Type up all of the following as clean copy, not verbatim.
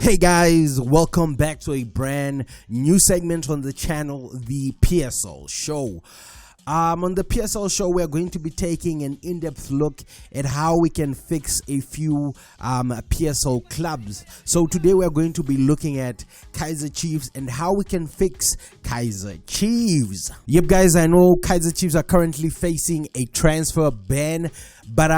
Hey guys, welcome back to a brand new segment on the channel, the PSL show. On the PSL show, we're going to be taking an in-depth look at how we can fix a few PSL clubs. So today we're going to be looking at Kaizer Chiefs and how we can fix Kaizer Chiefs. Yep guys, I know Kaizer Chiefs are currently facing a transfer ban, but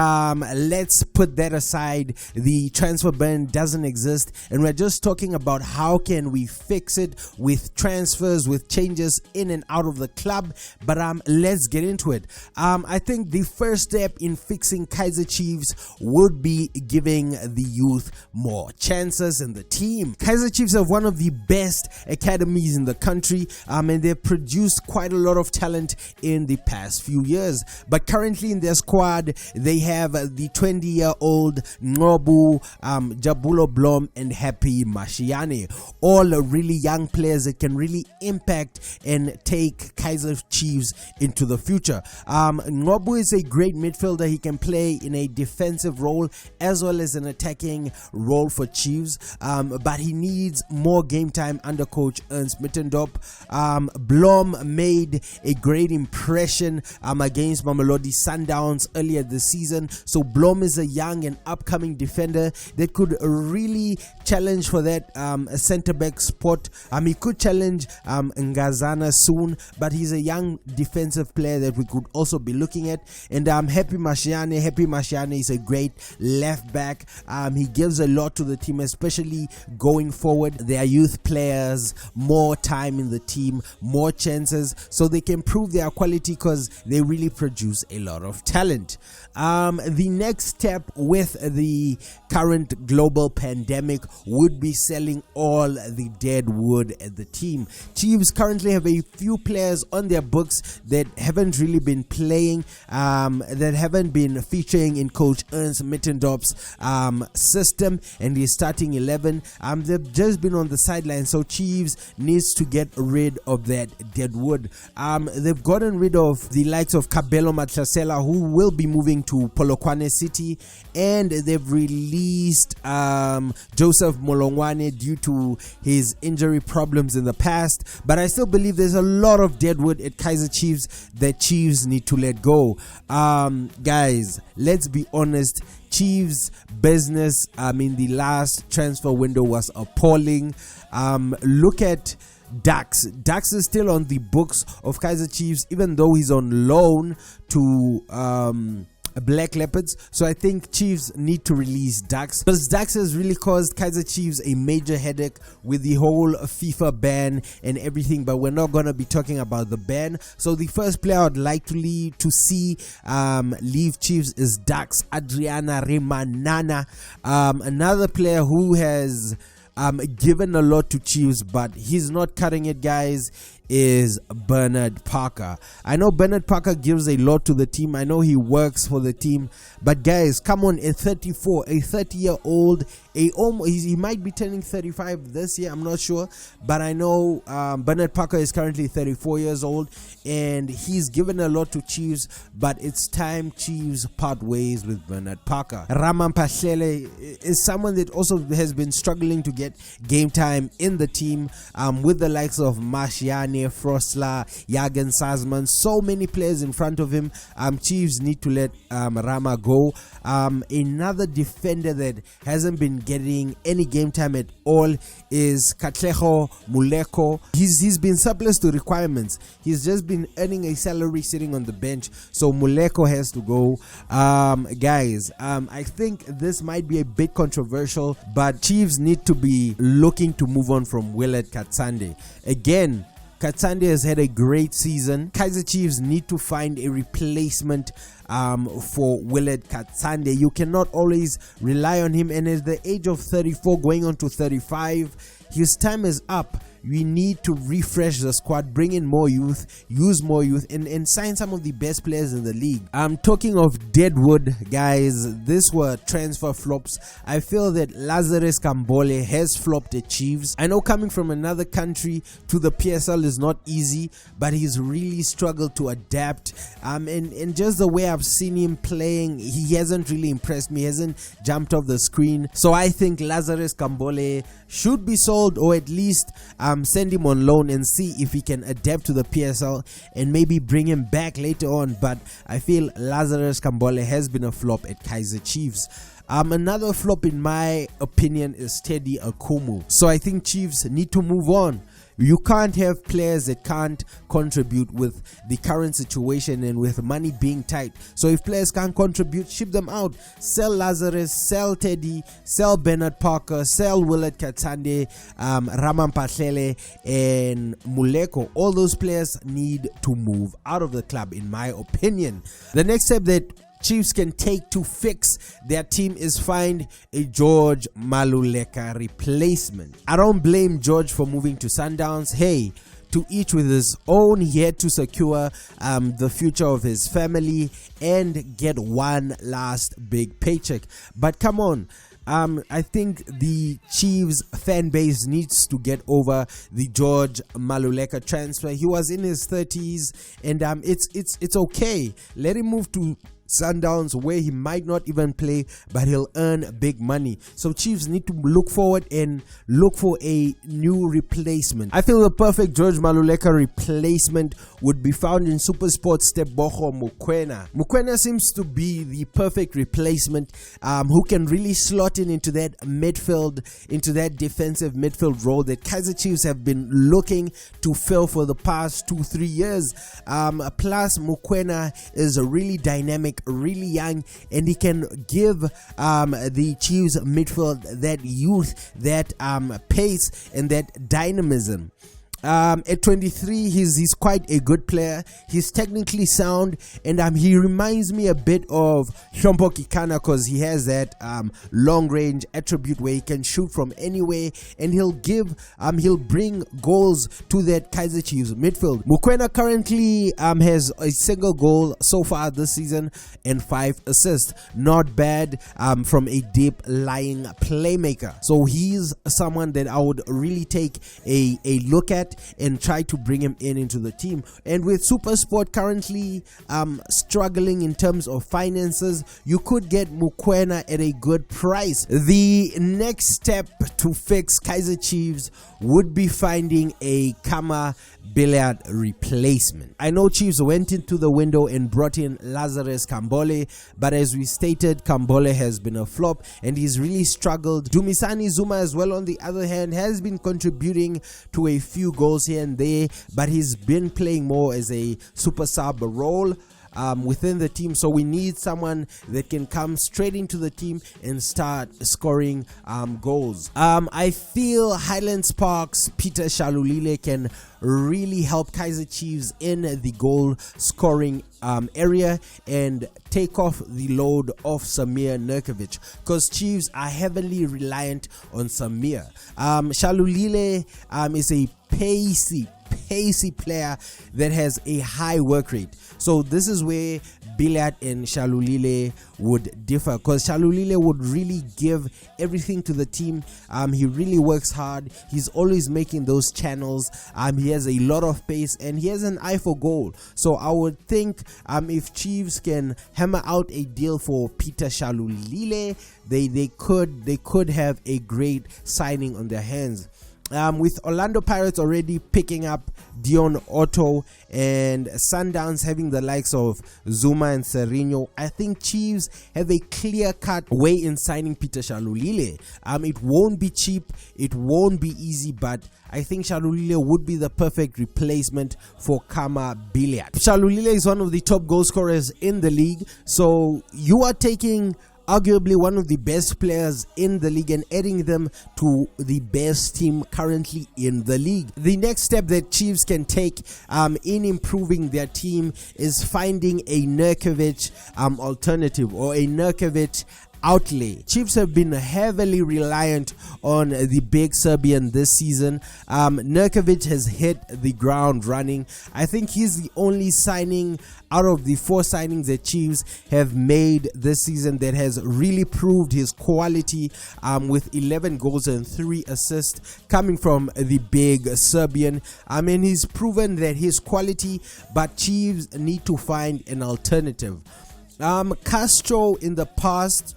let's put that aside. The transfer ban doesn't exist, and we're just talking about how can we fix it with transfers, with changes in and out of the club. But let's get into it. I think the first step in fixing Kaizer Chiefs would be giving the youth more chances in the team. Kaizer Chiefs have one of the best academies in the country, and they've produced quite a lot of talent in the past few years. But currently in their squad, they have the 20-year-old Ngobu, Jabulo Blom, and Happy Mashiane. All really young players that can really impact and take Kaizer Chiefs into the future. Ngobu is a great midfielder. He can play in a defensive role as well as an attacking role for Chiefs, but he needs more game time under coach Ernst Mittendorp. Blom made a great impression against Mamelodi Sundowns earlier this season. So Blom is a young and upcoming defender that could really challenge for that center back spot. He could challenge Ngazana soon, but he's a young defensive player that we could also be looking at. And Happy Mashiane is a great left back. He gives a lot to the team, especially going forward. Their youth players more time in the team, more chances, so they can prove their quality because they really produce a lot of talent. The next step with the current global pandemic would be selling all the dead wood at the team. Chiefs currently have a few players on their books that haven't really been playing, that haven't been featuring in coach Ernst Mittendorp's system and his starting 11. They've just been on the sidelines, so Chiefs needs to get rid of that dead wood. They've gotten rid of the likes of Kabelo Matlasela, who will be moving to Polokwane City, and they've released Joseph Molongwane due to his injury problems in the past. But I still believe there's a lot of deadwood at Kaizer Chiefs that Chiefs need to let go. Guys, let's be honest, Chiefs business in the last transfer window was appalling. Look at Dax. Dax is still on the books of Kaizer Chiefs, even though he's on loan to Black Leopards. So I think Chiefs need to release Dax, because Dax has really caused Kaizer Chiefs a major headache with the whole FIFA ban and everything. But we're not gonna be talking about the ban. So the first player I'd like to see leave Chiefs is Dax Adriana Remanana, another player who has given a lot to Chiefs, but he's not cutting it, guys, is Benard Parker. I know Benard Parker gives a lot to the team. I know he works for the team, but guys, come on, at 34, a 30-year-old, he might be turning 35 this year, I'm not sure, but I know Benard Parker is currently 34 years old and he's given a lot to Chiefs, but it's time Chiefs part ways with Benard Parker. Mphahlele is someone that also has been struggling to get game time in the team, with the likes of Mashiane, Frosla, Jagen Sazman, so many players in front of him. Chiefs need to let Rama go. Another defender that hasn't been getting any game time at all is Katlego Moleko. He's been surplus to requirements. He's just been earning a salary sitting on the bench, so Moleko has to go. Guys, I think this might be a bit controversial, but Chiefs need to be looking to move on from Williard Katsande. Again, Katsande has had a great season. Kaizer Chiefs need to find a replacement for Williard Katsande. You cannot always rely on him, and at the age of 34 going on to 35, his time is up. we need to refresh the squad, bring in more youth, use more youth, and sign some of the best players in the league. I'm talking of deadwood, guys. This were transfer flops. I feel that Larazous Kambole has flopped at Chiefs. I know coming from another country to the PSL is not easy, but he's really struggled to adapt. And just the way I've seen him playing, he hasn't really impressed me, hasn't jumped off the screen. So I think Larazous Kambole should be sold, or at least send him on loan and see if he can adapt to the PSL and maybe bring him back later on. But I feel Larazous Kambole has been a flop at Kaizer Chiefs. Another flop in my opinion is Teddy Akumu. So I think Chiefs need to move on. You can't have players that can't contribute with the current situation and with money being tight. So if players can't contribute, ship them out. Sell Larazous, sell Teddy, sell Benard Parker, sell Williard, Katsande, Mphahlele, and Moleko. All those players need to move out of the club, in my opinion. The next step that Chiefs can take to fix their team is find a George Maluleka replacement. I don't blame George for moving to Sundowns. Hey, to each with his own. He had to secure the future of his family and get one last big paycheck. But come on, I think the Chiefs fan base needs to get over the George Maluleka transfer. He was in his 30s, and it's okay. Let him move to Sundowns, where he might not even play, but he'll earn big money. So Chiefs need to look forward and look for a new replacement. I feel the perfect George Maluleka replacement would be found in Super Sports Teboho Mokoena. Mokoena seems to be the perfect replacement, who can really slot into that midfield, into that defensive midfield role that Kaizer Chiefs have been looking to fill for the past 2-3 years. Plus Mokoena is a really dynamic, really young, and he can give the Chiefs midfield that youth, that pace, and that dynamism. At 23, he's quite a good player. He's technically sound, and he reminds me a bit of Shompo Kikana, because he has that long range attribute where he can shoot from anywhere, and he'll bring goals to that Kaizer Chiefs midfield. Mokoena currently has a single goal so far this season and 5 assists. Not bad from a deep lying playmaker. So he's someone that I would really take a look at and try to bring him into the team. And with Super Sport currently struggling in terms of finances, you could get Mokoena at a good price. The next step to fix Kaizer Chiefs would be finding a Khama Billiat replacement. I know Chiefs went into the window and brought in Larazous Kambole, but as we stated, Kambole has been a flop and he's really struggled. Dumisani Zuma as well, on the other hand, has been contributing to a few goals here and there, but he's been playing more as a super sub role within the team. So we need someone that can come straight into the team and start scoring goals. I feel Highlands Park's Peter Shalulile can really help Kaizer Chiefs in the goal scoring area and take off the load of Samir Nurkovic, because Chiefs are heavily reliant on Samir. Shalulile is a pacey player that has a high work rate. So this is where Billiat and Shalulile would differ, because Shalulile would really give everything to the team. He really works hard. He's always making those channels. He has a lot of pace and he has an eye for goal. So I would think if Chiefs can hammer out a deal for Peter Shalulile, they could have a great signing on their hands. With Orlando Pirates already picking up Dion Otto and Sundowns having the likes of Zuma and Serino, I think Chiefs have a clear-cut way in signing Peter Shalulile. It won't be cheap, it won't be easy, but I think Shalulile would be the perfect replacement for Khama Billiat. Shalulile is one of the top goal scorers in the league, so you are taking arguably one of the best players in the league and adding them to the best team currently in the league. The next step that Chiefs can take in improving their team is finding a Nurkovic alternative, or a Nurkovic outlay. Chiefs have been heavily reliant on the big Serbian this season. Nurkovic has hit the ground running. I think he's the only signing out of the 4 signings that Chiefs have made this season that has really proved his quality, with 11 goals and 3 assists coming from the big Serbian. I mean, he's proven that his quality, but Chiefs need to find an alternative. Castro in the past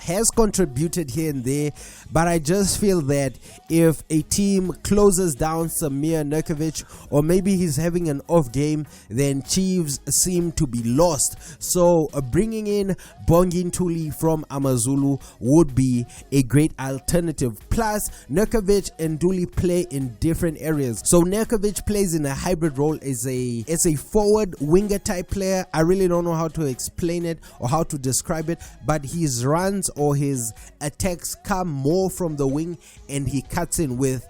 has contributed here and there, but I just feel that if a team closes down Samir, Nurkovic, or maybe he's having an off game, then Chiefs seem to be lost. So bringing in Bongi Ntuli from Amazulu would be a great alternative. Plus, Nurkovic and Ntuli play in different areas. So Nurkovic plays in a hybrid role as a forward winger type player. I really don't know how to explain it or how to describe it, but his runs or his attacks come more from the wing, and he cuts in with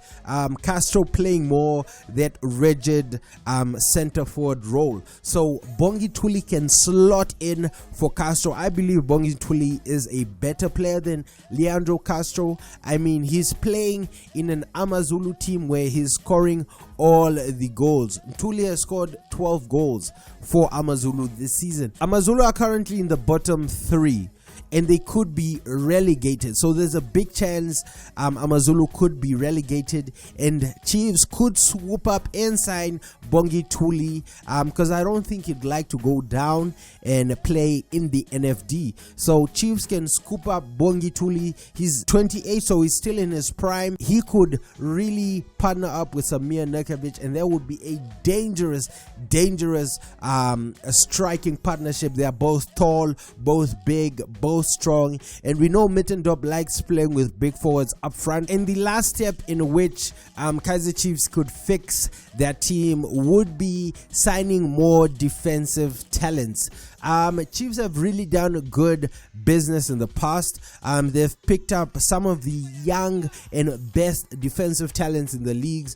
Castro playing more that rigid center forward role. So Bongi Ntuli can slot in for Castro. I believe Bongi Ntuli is a better player than Leandro Castro. I mean, he's playing in an Amazulu team where he's scoring all the goals. Ntuli has scored 12 goals for Amazulu this season. Amazulu are currently in the bottom 3, and they could be relegated. So there's a big chance Amazulu could be relegated, and Chiefs could swoop up and sign Bongi Ntuli, because I don't think he'd like to go down and play in the NFD. So Chiefs can scoop up Bongi Ntuli. He's 28, so he's still in his prime. He could really partner up with Samir Nurkovic, and that would be a dangerous striking partnership. They are both tall, both big, both strong, and we know Mittendorp likes playing with big forwards up front. And the last step in which Kaizer Chiefs could fix their team would be signing more defensive talents. Chiefs have really done good business in the past. They've picked up some of the young and best defensive talents in the leagues,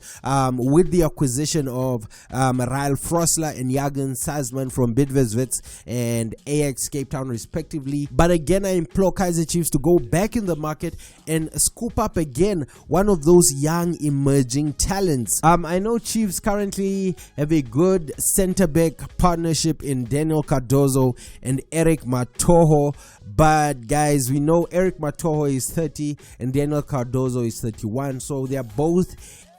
with the acquisition of Rael Frosler and Jürgen Sazman from Bidvest and Ajax Cape Town respectively. But again, I implore Kaizer Chiefs to go back in the market and scoop up again one of those young emerging talents. I know Chiefs currently have a good centre-back partnership in Daniel Cardozo and Eric Matoho, but guys, we know Eric Matoho is 30 and Daniel Cardozo is 31, so they are both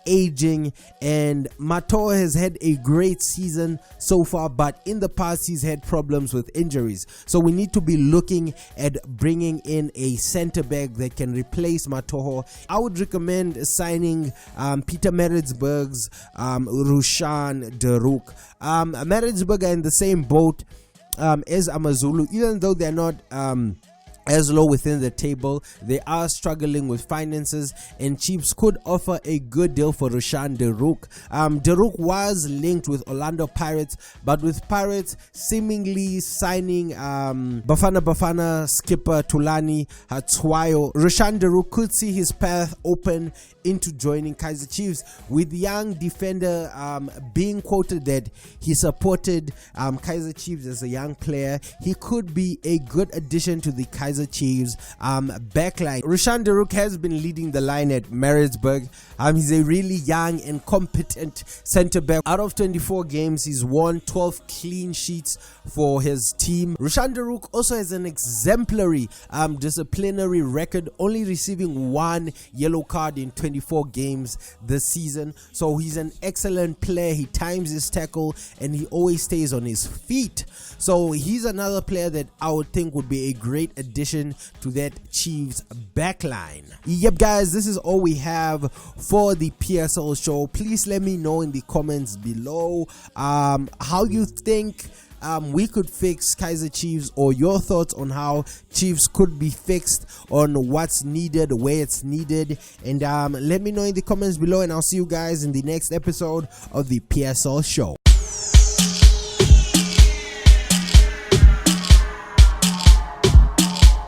aging, and Matoho has had a great season so far, but in the past he's had problems with injuries. So we need to be looking at bringing in a center back that can replace Matoho. I would recommend signing Peter Maritzburg's Rushine de Reuck. Maritzburg are in the same boat as Amazulu, even though they're not as low within the table. They are struggling with finances, and Chiefs could offer a good deal for Rushine de Reuck. De Reuck was linked with Orlando Pirates, but with Pirates seemingly signing Bafana skipper Thulani Hatswayo, Rushine de Reuck could see his path open into joining Kaizer Chiefs, with the young defender being quoted that he supported Kaizer Chiefs as a young player. He could be a good addition to the Kaizer Chiefs backline. Rushine de Reuck has been leading the line at Maritzburg. He's a really young and competent centre back. Out of 24 games, he's won 12 clean sheets for his team. Rushine de Reuck also has an exemplary disciplinary record, only receiving 1 yellow card in 24 games this season. So he's an excellent player. He times his tackle and he always stays on his feet. So he's another player that I would think would be a great addition to that Chiefs backline. Yep guys, this is all we have for the PSL show. Please let me know in the comments below how you think we could fix Kaizer Chiefs, or your thoughts on how Chiefs could be fixed, on what's needed, where it's needed, and let me know in the comments below, and I'll see you guys in the next episode of the PSL show.